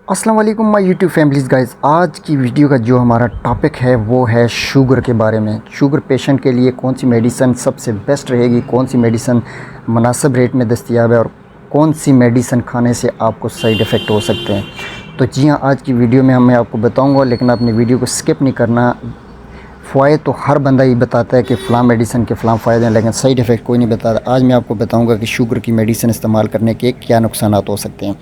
अस्सलाम वालेकुम my YouTube families guys. आज की वीडियो का जो हमारा टॉपिक है वो है शुगर के बारे में। शुगर पेशेंट के लिए कौन सी मेडिसिन सबसे बेस्ट रहेगी, कौन सी मेडिसिन मुनासिब रेट में दस्तयाब है और कौन सी मेडिसिन खाने से आपको साइड इफ़ेक्ट हो सकते हैं। तो जी हाँ, आज की वीडियो में मैं आपको बताऊँगा, लेकिन आपने वीडियो को स्किप नहीं करना। फ़ायदे तो हर बंदा ही बताता है कि फ़लाँ मेडिसिन के फ़लाँ फ़ायदे हैं, लेकिन साइड इफ़ेक्ट कोई नहीं बताता। आज मैं आपको बताऊंगा कि शुगर की मेडिसिन इस्तेमाल करने के क्या नुकसानात हो सकते हैं।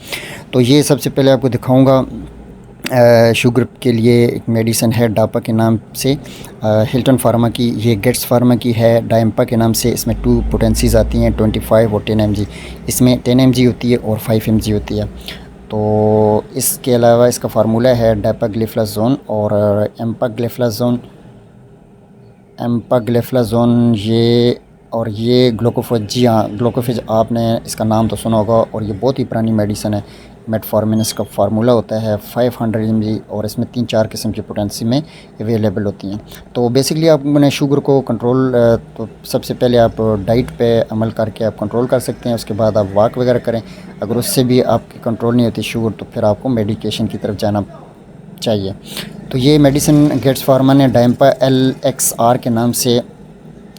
तो ये सबसे पहले आपको दिखाऊंगा। शुगर के लिए एक मेडिसिन है डापा के नाम से, हिल्टन फार्मा की। ये गेट्स फार्मा की है डायम्पा के नाम से। इसमें 2 पोटेंसीज़ आती हैं, 25 और 10 mg। इसमें 10 mg होती है और 5 mg होती है। तो इसके अलावा इसका फार्मूला है डापाग्लिफ्लाजोन और एम्पाग्लिफ्लाजोन। एम्पाग्लिफ्लाजोन ये ग्लूकोफेज। जी हाँ, ग्लूकोफेज आपने इसका नाम तो सुना होगा और ये बहुत ही पुरानी मेडिसिन है। मेटफॉर्मिन इसका फार्मूला होता है 500 mg और इसमें 3-4 किस्म की पोटेंसी में अवेलेबल होती हैं। तो बेसिकली आपने शुगर को कंट्रोल, तो सबसे पहले आप डाइट पे अमल करके आप कंट्रोल कर सकते हैं। उसके बाद आप वॉक वगैरह करें। अगर उससे भी आपकी कंट्रोल नहीं होती शुगर, तो फिर आपको मेडिकेशन की तरफ जाना चाहिए। तो ये मेडिसिन गेट्स फार्मा ने डायम्पा LXR के नाम से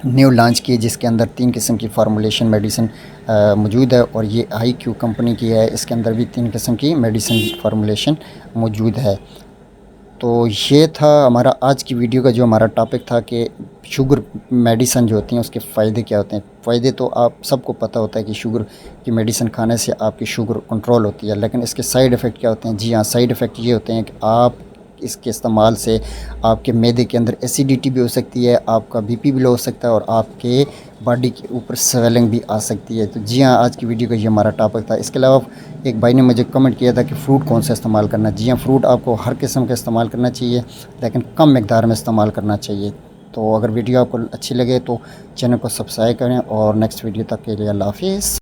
न्यू लॉन्च की, जिसके अंदर 3 किस्म की फार्मूलेशन मेडिसिन मौजूद है और ये IQ कंपनी की है। इसके अंदर भी 3 किस्म की मेडिसिन फार्मूलेशन मौजूद है। तो ये था हमारा आज की वीडियो का जो हमारा टॉपिक था कि शुगर मेडिसिन जो होती हैं उसके फ़ायदे क्या होते हैं। फ़ायदे तो आप सबको पता होता है कि शुगर की मेडिसिन खाने से आपकी शुगर कंट्रोल होती है, लेकिन इसके साइड इफ़ेक्ट क्या होते हैं। जी हाँ, साइड इफ़ेक्ट ये होते हैं कि आप इसके इस्तेमाल से आपके मैदे के अंदर एसिडिटी भी हो सकती है, आपका BP भी लो हो सकता है और आपके बॉडी के ऊपर स्वेलिंग भी आ सकती है। तो जी हाँ, आज की वीडियो का ये हमारा टॉपिक था। इसके अलावा एक भाई ने मुझे कमेंट किया था कि फ़्रूट कौन सा इस्तेमाल करना। जी हाँ, फ़्रूट आपको हर किस्म का इस्तेमाल करना चाहिए, लेकिन कम मकदार में इस्तेमाल करना चाहिए। तो अगर वीडियो आपको अच्छी लगे तो चैनल को सब्सक्राइब करें और नेक्स्ट वीडियो तक के लिए अल्लाह हाफ़िज़।